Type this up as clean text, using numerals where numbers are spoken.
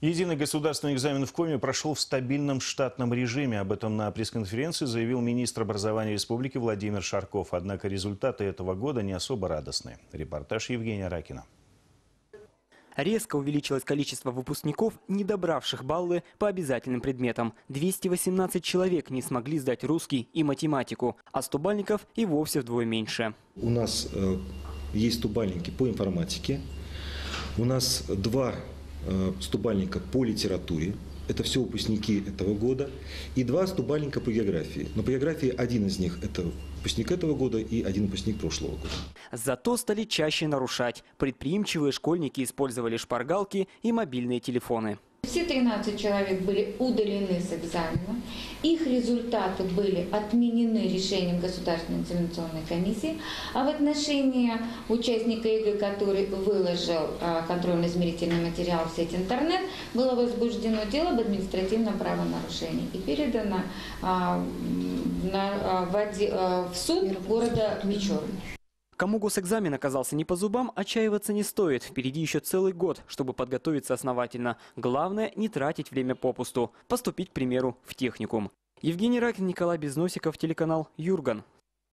Единый государственный экзамен в Коми прошел в стабильном штатном режиме. Об этом на пресс-конференции заявил министр образования республики Владимир Шарков. Однако результаты этого года не особо радостные. Репортаж Евгения Ракина. Резко увеличилось количество выпускников, не добравших баллы по обязательным предметам. 218 человек не смогли сдать русский и математику, а стубальников и вовсе вдвое меньше. У нас есть стубальники по информатике, у нас 2 стубальника по литературе. Это все выпускники этого года. И 2 стубальника по географии. Но по географии один из них – это выпускник этого года и один выпускник прошлого года. Зато стали чаще нарушать. Предприимчивые школьники использовали шпаргалки и мобильные телефоны. Все 13 человек были удалены с экзамена. Их результаты были отменены решением Государственной экзаменационной комиссии. А в отношении участника ЕГЭ, который выложил контрольно-измерительный материал в сеть интернет, было возбуждено дело об административном правонарушении и передано в суд города Печоры. Кому госэкзамен оказался не по зубам, отчаиваться не стоит. Впереди еще целый год, чтобы подготовиться основательно. Главное – не тратить время попусту. Поступить, к примеру, в техникум. Евгений Ракин, Николай Безносиков, телеканал «Юрган».